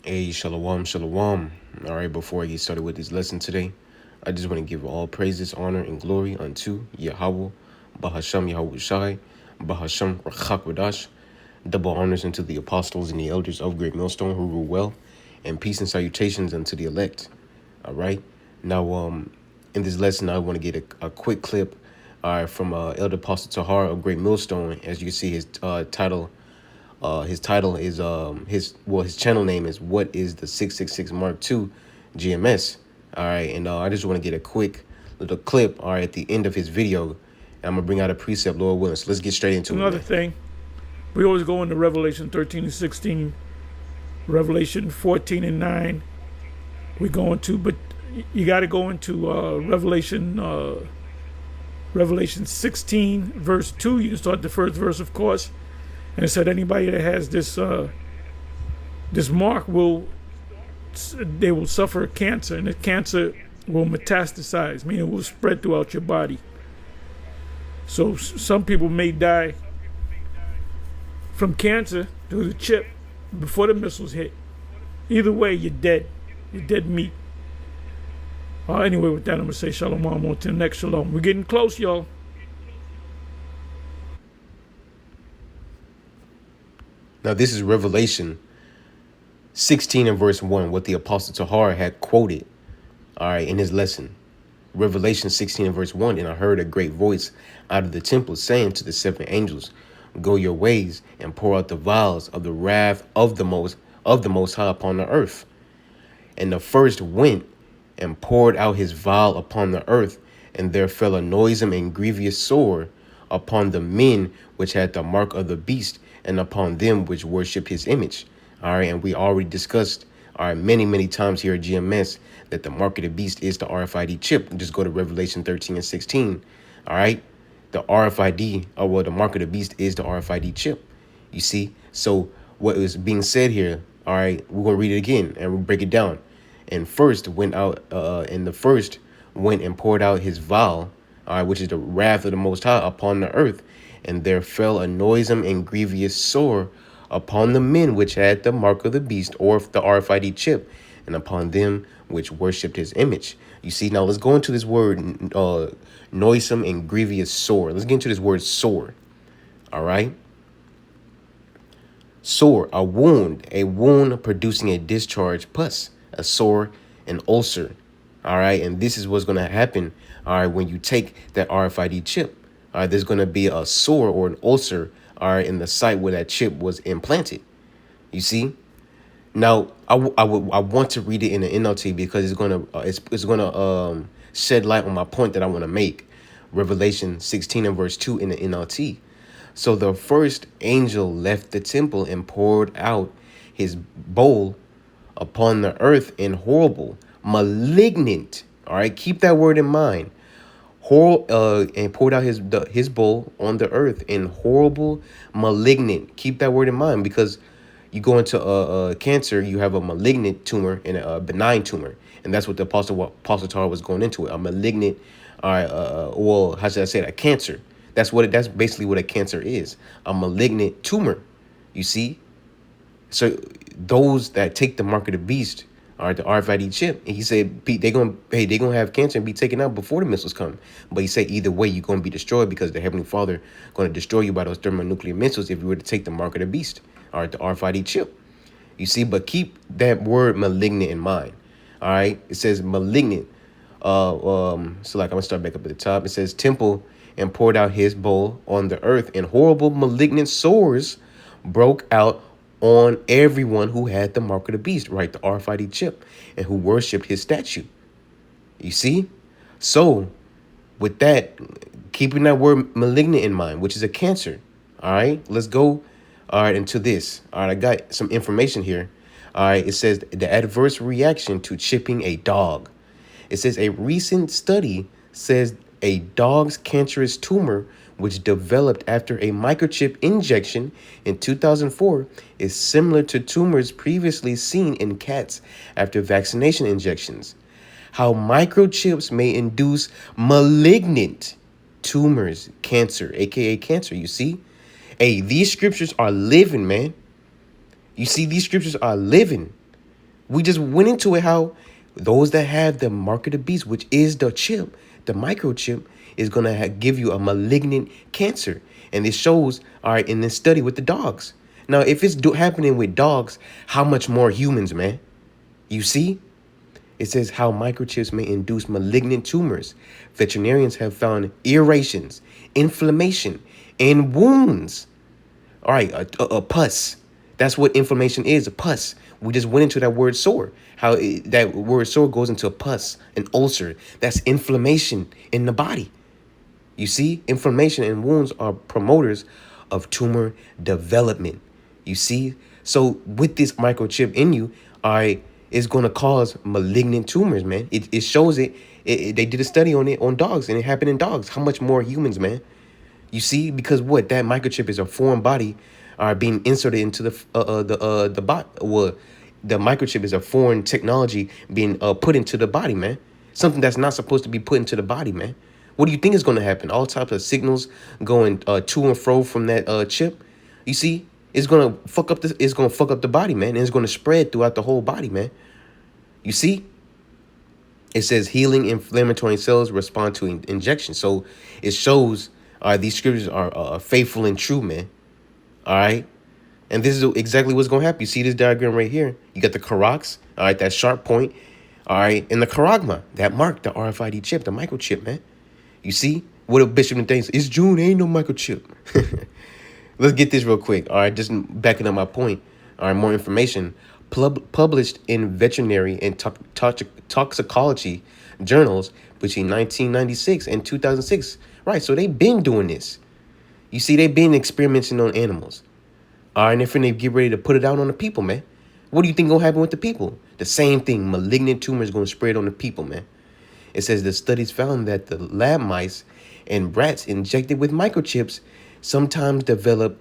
Hey, shalom, shalom. All right, before I get started with this lesson today, I just want to give all praises, honor, and glory unto Yahweh, Bahasham Yahweh Shai, Bahasham Rachakwadash. Double honors unto the apostles and the elders of Great Millstone who rule well, and peace and salutations unto the elect. All right. Now, in this lesson, I want to get a quick clip, from Elder Apostle Tahar of Great Millstone. As you can see, his title is his channel name is What is the 666 Mark II GMS. All right, and I just want to get a quick little clip. All right, at the end of his video, and I'm gonna bring out a precept, Lord willing. So let's get straight into it, Another man. thing, we always go into Revelation 13 and 16, Revelation 14 and 9. We go into, but you got to go into Revelation 16, verse 2. You can start the first verse, of course. And it said anybody that has this mark they will suffer cancer, and the cancer will metastasize, meaning it will spread throughout your body. So some people may die from cancer through the chip before the missiles hit. Either way, you're dead. You're dead meat. Anyway, with that, I'm going to say shalom. On to the next shalom. We're getting close, y'all. Now, this is Revelation 16 and verse 1, what the Apostle Tahar had quoted, all right, in his lesson. Revelation 16 and verse 1, and I heard a great voice out of the temple saying to the seven angels, go your ways and pour out the vials of the wrath of the most high upon the earth. And the first went and poured out his vial upon the earth, and there fell a noisome and grievous sore upon the men which had the mark of the beast, and upon them which worship his image. All right, and we already discussed, all right, many times here at GMS that the mark of the beast is the RFID chip. Just go to Revelation 13 and 16. All right, the RFID, or well, the mark of the beast is the RFID chip. You see, so what is being said here? All right, we're gonna read it again and we'll break it down. And first went out, and the first went and poured out his vial, all right, which is the wrath of the Most High upon the earth, and there fell a noisome and grievous sore upon the men which had the mark of the beast, or the RFID chip, and upon them which worshipped his image. You see, now let's go into this word, noisome and grievous sore. Let's get into this word sore. All right. Sore, a wound producing a discharge pus, a sore, an ulcer. All right. And this is what's going to happen. All right. When you take that RFID chip, all right, there's going to be a sore or an ulcer, all right, in the site where that chip was implanted. You see? Now, I want to read it in the NLT because it's gonna shed light on my point that I want to make. Revelation 16 and verse 2 in the NLT. So the first angel left the temple and poured out his bowl upon the earth in horrible, malignant. All right, keep that word in mind. And poured out his bowl on the earth in horrible, malignant. Keep that word in mind, because you go into cancer, you have a malignant tumor and a benign tumor, and that's what the Apostle Tar was going into it. A malignant, well, how should I say it? A cancer. That's basically what a cancer is. A malignant tumor. You see. So those that take the mark of the beast, all right, the RFID chip, and he said they're gonna have cancer and be taken out before the missiles come. But he said either way you're gonna be destroyed, because the Heavenly Father gonna destroy you by those thermonuclear missiles if you were to take the mark of the beast, all right, the RFID chip. You see, but keep that word malignant in mind. All right, it says malignant. So like I'm gonna start back up at the top. It says temple and poured out his bowl on the earth, and horrible malignant sores broke out on everyone who had the mark of the beast, right, the RFID chip, and who worshipped his statue. You see? So with that, keeping that word malignant in mind, which is a cancer, all right, let's go, all right, into this. All right, I got some information here. All right, it says the adverse reaction to chipping a dog. It says a recent study says a dog's cancerous tumor, which developed after a microchip injection in 2004, is similar to tumors previously seen in cats after vaccination injections. How microchips may induce malignant tumors, cancer, aka cancer. You see? Hey, these scriptures are living, man. You see, these scriptures are living. We just went into it how those that have the mark of the beast, which is the chip, the microchip, is going to give you a malignant cancer. And it shows, all right, in this study with the dogs. Now, if it's happening with dogs, how much more humans, man? You see? It says how microchips may induce malignant tumors. Veterinarians have found irritations, inflammation, and wounds. All right, a pus. That's what inflammation is, a pus. We just went into that word sore. How that word sore goes into a pus, an ulcer. That's inflammation in the body. You see, inflammation and wounds are promoters of tumor development. You see, so with this microchip in you, all right, it's going to cause malignant tumors, man. It shows it. They did a study on it on dogs, and it happened in dogs. How much more humans, man? You see, because what that microchip is a foreign body, being inserted into the bot. Well, the microchip is a foreign technology being put into the body, man. Something that's not supposed to be put into the body, man. What do you think is going to happen? All types of signals going to and fro from that chip. You see, it's gonna fuck up this. It's gonna fuck up the body, man, and it's gonna spread throughout the whole body, man. You see, it says healing inflammatory cells respond to injection. So it shows these scriptures are faithful and true, man. All right. And this is exactly what's going to happen. You see this diagram right here. You got the Karax, all right, that sharp point, all right, and the Karagma, that mark, the RFID chip, the microchip, man. You see what a bishop and thinks, it's June, ain't no microchip. Let's get this real quick, all right, just backing up my point. All right, more information. Published in veterinary and toxicology journals between 1996 and 2006. Right, so they've been doing this. You see, they've been experimenting on animals. All right, and if they get ready to put it out on the people, man. What do you think gonna happen with the people? The same thing. Malignant tumors gonna spread on the people, man. It says the studies found that the lab mice and rats injected with microchips sometimes develop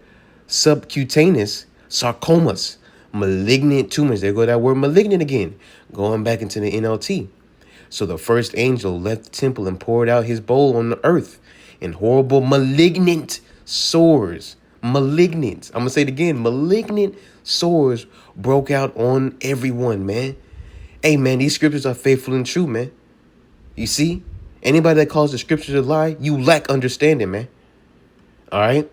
subcutaneous sarcomas, malignant tumors. There go that word malignant again, going back into the NLT. So the first angel left the temple and poured out his bowl on the earth, and horrible malignant sores. Malignant. I'm going to say it again. Malignant sores broke out on everyone, man. Hey, man, these scriptures are faithful and true, man. You see? Anybody that calls the scriptures a lie, you lack understanding, man. All right?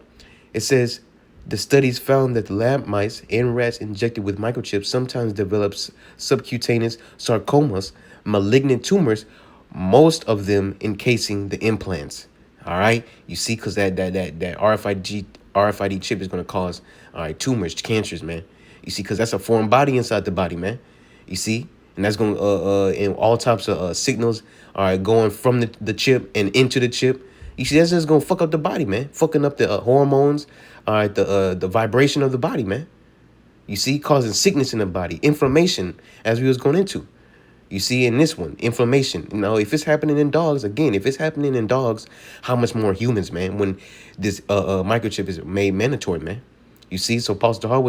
It says, the studies found that the lab mice and rats injected with microchips sometimes develop subcutaneous sarcomas, malignant tumors, most of them encasing the implants. All right? You see, because that RFID chip is going to cause tumors, cancers, man. You see, because that's a foreign body inside the body, man. You see? And that's going to, and all types of signals are going from the chip and into the chip. You see, that's just going to fuck up the body, man. Fucking up the hormones, the vibration of the body, man. You see, causing sickness in the body, inflammation, as we was going into. You see, in this one, inflammation. You know, if it's happening in dogs, again, if it's happening in dogs, how much more humans, man, when this microchip is made mandatory, man. You see, so Pastor Hart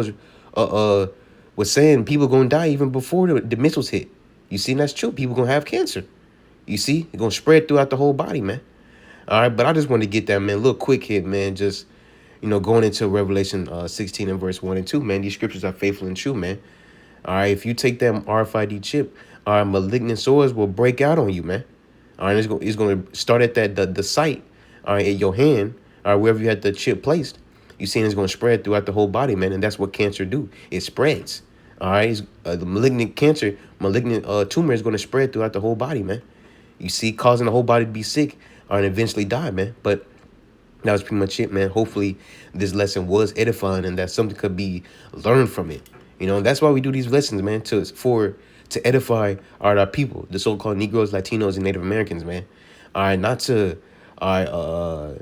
was saying people going to die even before the missiles hit. You see, and that's true. People going to have cancer. You see, it's going to spread throughout the whole body, man. All right, but I just wanted to get that, man, a little quick hit, man, just, you know, going into Revelation 16 and verse 1 and 2, man. These scriptures are faithful and true, man. All right, if you take that RFID chip, malignant sores will break out on you, man. All right, it's going to start at the site, all right, in your hand, or wherever you had the chip placed. You see, it's going to spread throughout the whole body, man, and that's what cancer do. It spreads. All right, the malignant tumor is going to spread throughout the whole body, man. You see, causing the whole body to be sick and eventually die, man. But that was pretty much it, man. Hopefully, this lesson was edifying and that something could be learned from it. You know, that's why we do these lessons, man, to edify our people, the so-called Negroes, Latinos, and Native Americans, man. All right, not to, how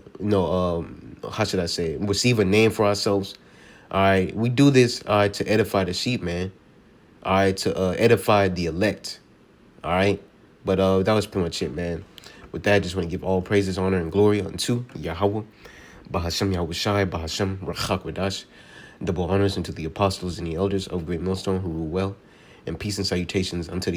should I say, receive a name for ourselves. All right, we do this to edify the sheep, man. All right, to edify the elect. All right, but that was pretty much it, man. With that, I just want to give all praises, honor, and glory unto Yahweh, Bahashem Yahweh Shai, Bahashem Rachak Wadash. Double honors unto the apostles and the elders of Great Millstone who rule well, and peace and salutations unto the